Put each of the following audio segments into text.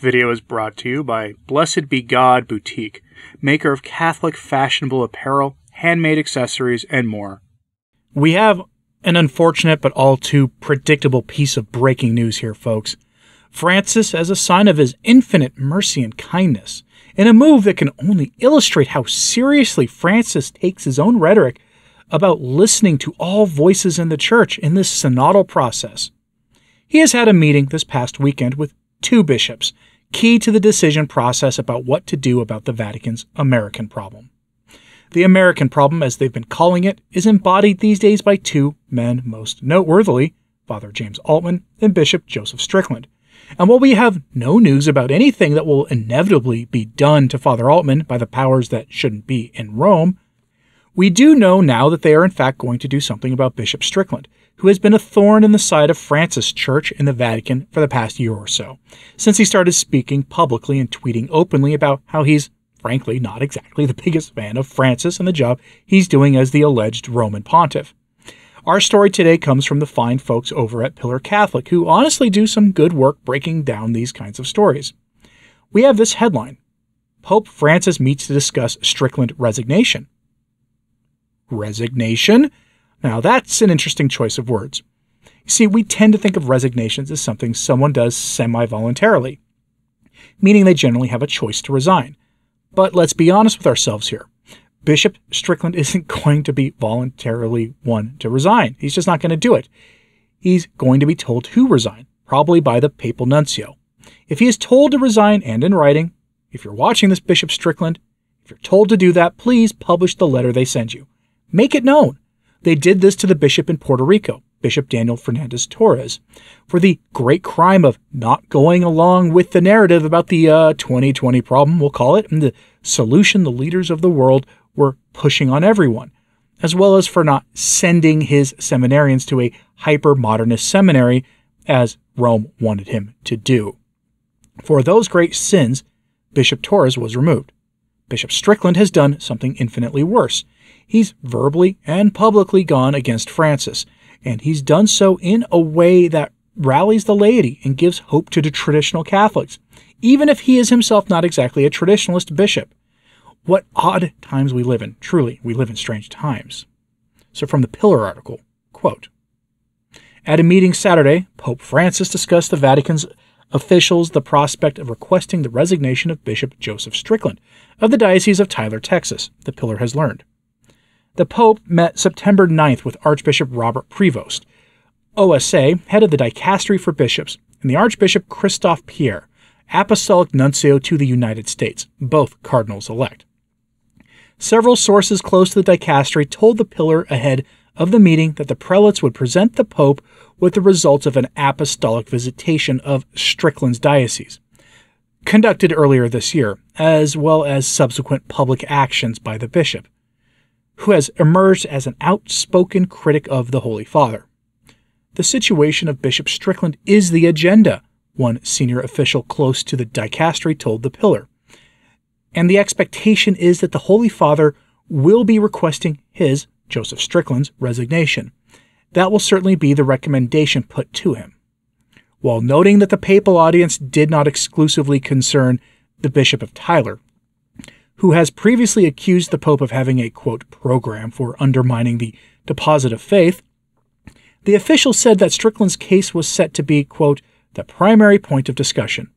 video is brought to you by Blessed Be God Boutique, maker of Catholic fashionable apparel, handmade accessories, and more. We have an unfortunate but all too predictable piece of breaking news here, folks. Francis, as a sign of his infinite mercy and kindness, in a move that can only illustrate how seriously Francis takes his own rhetoric about listening to all voices in the Church in this synodal process, he has had a meeting this past weekend with two bishops, key to the decision process about what to do about the Vatican's American problem. The American problem, as they've been calling it, is embodied these days by two men, most noteworthily, Father James Altman and Bishop Joseph Strickland. And while we have no news about anything that will inevitably be done to Father Altman by the powers that shouldn't be in Rome, we do know now that they are in fact going to do something about Bishop Strickland, who has been a thorn in the side of Francis' church in the Vatican for the past year or so, since he started speaking publicly and tweeting openly about how he's, frankly, not exactly the biggest fan of Francis and the job he's doing as the alleged Roman pontiff. Our story today comes from the fine folks over at Pillar Catholic, who honestly do some good work breaking down these kinds of stories. We have this headline: Pope Francis meets to discuss Strickland resignation. Resignation? Now that's an interesting choice of words. You see, we tend to think of resignations as something someone does semi-voluntarily, meaning they generally have a choice to resign. But let's be honest with ourselves here. Bishop Strickland isn't going to be voluntarily one to resign. He's just not going to do it. He's going to be told to resign, probably by the papal nuncio. If he is told to resign and in writing, if you're watching this, Bishop Strickland, if you're told to do that, please publish the letter they send you. Make it known. They did this to the bishop in Puerto Rico, Bishop Daniel Fernandez Torres, for the great crime of not going along with the narrative about the 2020 problem, we'll call it, and the solution the leaders of the world were pushing on everyone, as well as for not sending his seminarians to a hyper-modernist seminary, as Rome wanted him to do. For those great sins, Bishop Torres was removed. Bishop Strickland has done something infinitely worse. He's verbally and publicly gone against Francis, and he's done so in a way that rallies the laity and gives hope to the traditional Catholics, even if he is himself not exactly a traditionalist bishop. What odd times we live in. Truly, we live in strange times. So from the Pillar article, quote, at a meeting Saturday, Pope Francis discussed the Vatican's officials the prospect of requesting the resignation of Bishop Joseph Strickland of the Diocese of Tyler, Texas, the Pillar has learned. The Pope met September 9th with Archbishop Robert Prevost, OSA, head of the Dicastery for Bishops, and the Archbishop Christophe Pierre, Apostolic Nuncio to the United States, both cardinals-elect. Several sources close to the Dicastery told the Pillar ahead of the meeting that the prelates would present the Pope with the results of an apostolic visitation of Strickland's diocese, conducted earlier this year, as well as subsequent public actions by the bishop, who has emerged as an outspoken critic of the Holy Father. The situation of Bishop Strickland is the agenda, one senior official close to the dicastery told the Pillar. And the expectation is that the Holy Father will be requesting his, Joseph Strickland's, resignation. That will certainly be the recommendation put to him. While noting that the papal audience did not exclusively concern the Bishop of Tyler, who has previously accused the Pope of having a, quote, program for undermining the deposit of faith, the official said that Strickland's case was set to be, quote, the primary point of discussion.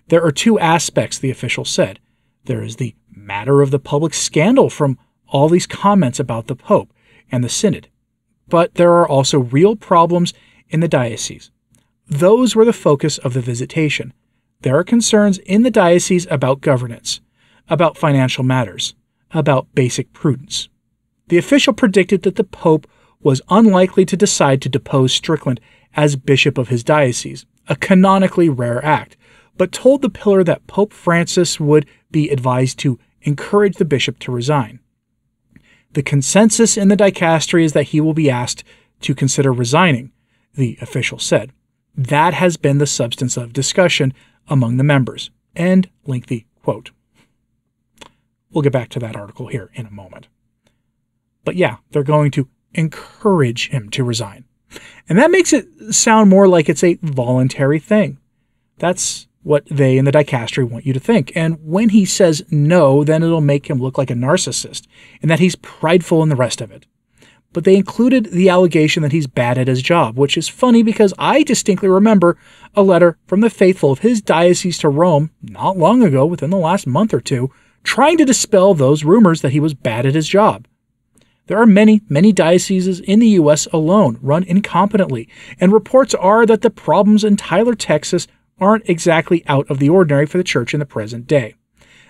There are two aspects, the official said. There is the matter of the public scandal from all these comments about the Pope and the Synod, but there are also real problems in the diocese. Those were the focus of the visitation. There are concerns in the diocese about governance, about financial matters, about basic prudence. The official predicted that the Pope was unlikely to decide to depose Strickland as bishop of his diocese, a canonically rare act, but told the Pillar that Pope Francis would be advised to encourage the bishop to resign. The consensus in the dicastery is that he will be asked to consider resigning, the official said. That has been the substance of discussion among the members. End lengthy quote. We'll get back to that article here in a moment. But yeah, they're going to encourage him to resign. And that makes it sound more like it's a voluntary thing. That's what they in the dicastery want you to think. And when he says no, then it'll make him look like a narcissist and that he's prideful in the rest of it. But they included the allegation that he's bad at his job, which is funny because I distinctly remember a letter from the faithful of his diocese to Rome not long ago, within the last month or two, trying to dispel those rumors that he was bad at his job. There are many, many dioceses in the U.S. alone run incompetently, and reports are that the problems in Tyler, Texas aren't exactly out of the ordinary for the church in the present day.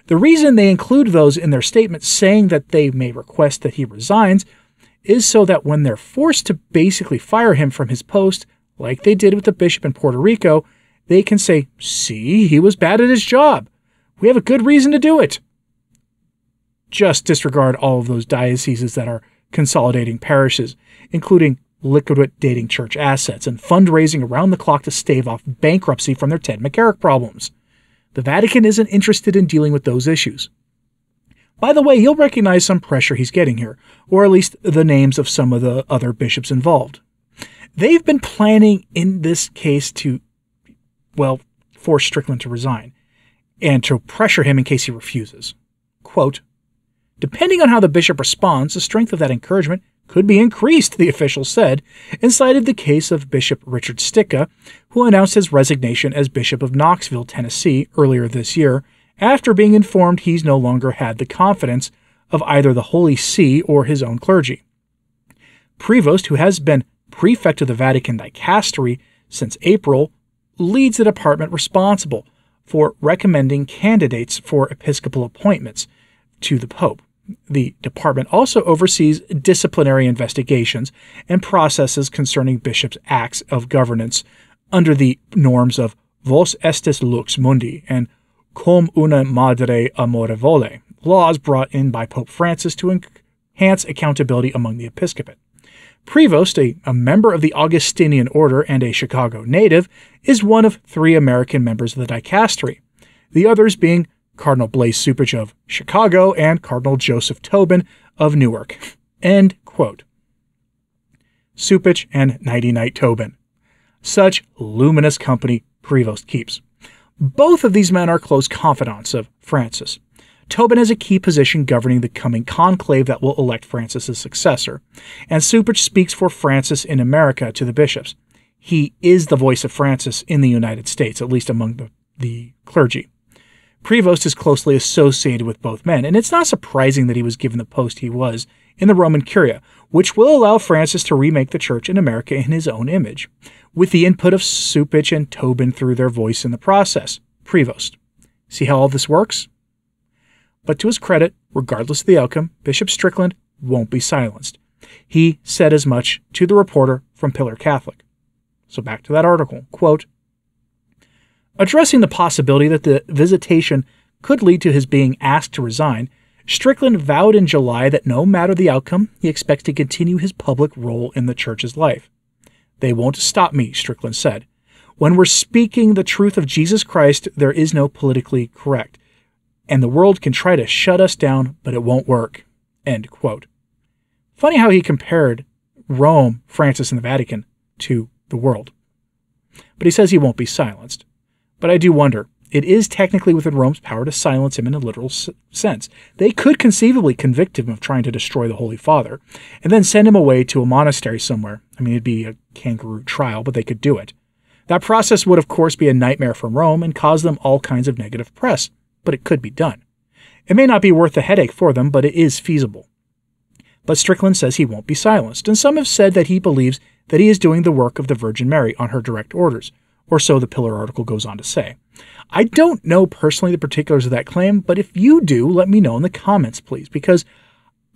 The reason they include those in their statement saying that they may request that he resigns is so that when they're forced to basically fire him from his post, like they did with the bishop in Puerto Rico, they can say, see, he was bad at his job. We have a good reason to do it. Just disregard all of those dioceses that are consolidating parishes, including liquidating church assets and fundraising around the clock to stave off bankruptcy from their Ted McCarrick problems. The Vatican isn't interested in dealing with those issues. By the way, you'll recognize some pressure he's getting here, or at least the names of some of the other bishops involved. They've been planning in this case to, force Strickland to resign, and to pressure him in case he refuses. Quote, depending on how the bishop responds, the strength of that encouragement could be increased, the official said, and cited the case of Bishop Richard Sticka, who announced his resignation as Bishop of Knoxville, Tennessee, earlier this year, after being informed he's no longer had the confidence of either the Holy See or his own clergy. Prevost, who has been prefect of the Vatican dicastery since April, leads the department responsible for recommending candidates for episcopal appointments to the Pope. The department also oversees disciplinary investigations and processes concerning bishops' acts of governance under the norms of Vos estis lux mundi and Cum una madre amorevole, laws brought in by Pope Francis to enhance accountability among the episcopate. Prevost, a member of the Augustinian order and a Chicago native, is one of 3 American members of the dicastery, the others being Cardinal Blaise Cupich of Chicago and Cardinal Joseph Tobin of Newark. End quote. Cupich and Nighty-Night Tobin. Such luminous company Prevost keeps. Both of these men are close confidants of Francis. Tobin has a key position governing the coming conclave that will elect Francis's successor, and Cupich speaks for Francis in America to the bishops. He is the voice of Francis in the United States, at least among the clergy. Prevost is closely associated with both men, and it's not surprising that he was given the post he was in the Roman Curia, which will allow Francis to remake the church in America in his own image, with the input of Cupich and Tobin through their voice in the process. Prevost. See how all this works? But to his credit, regardless of the outcome, Bishop Strickland won't be silenced. He said as much to the reporter from Pillar Catholic. So back to that article. Quote, addressing the possibility that the visitation could lead to his being asked to resign, Strickland vowed in July that no matter the outcome, he expects to continue his public role in the church's life. They won't stop me, Strickland said. When we're speaking the truth of Jesus Christ, there is no politically correct, and the world can try to shut us down, but it won't work. End quote. Funny how he compared Rome, Francis, and the Vatican to the world. But he says he won't be silenced. But I do wonder, it is technically within Rome's power to silence him in a literal sense. They could conceivably convict him of trying to destroy the Holy Father, and then send him away to a monastery somewhere. I mean, it'd be a kangaroo trial, but they could do it. That process would, of course, be a nightmare from Rome and cause them all kinds of negative press, but it could be done. It may not be worth the headache for them, but it is feasible. But Strickland says he won't be silenced, and some have said that he believes that he is doing the work of the Virgin Mary on her direct orders, or so the Pillar article goes on to say. I don't know personally the particulars of that claim, but if you do, let me know in the comments, please, because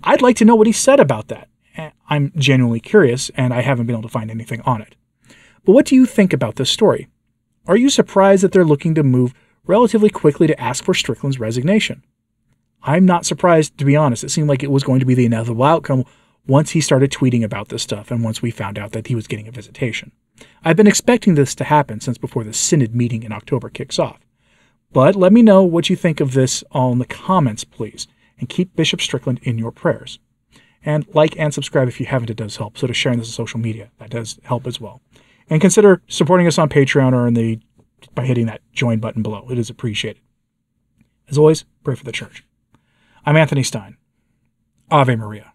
I'd like to know what he said about that. I'm genuinely curious, and I haven't been able to find anything on it. But what do you think about this story? Are you surprised that they're looking to move relatively quickly to ask for Strickland's resignation? I'm not surprised, to be honest. It seemed like it was going to be the inevitable outcome once he started tweeting about this stuff and once we found out that he was getting a visitation. I've been expecting this to happen since before the Synod meeting in October kicks off. But let me know what you think of this all in the comments, please, and keep Bishop Strickland in your prayers. And like and subscribe if you haven't, it does help. So to sharing this on social media, that does help as well. And consider supporting us on Patreon or in the by hitting that join button below. It is appreciated. As always, pray for the church. I'm Anthony Stine. Ave Maria.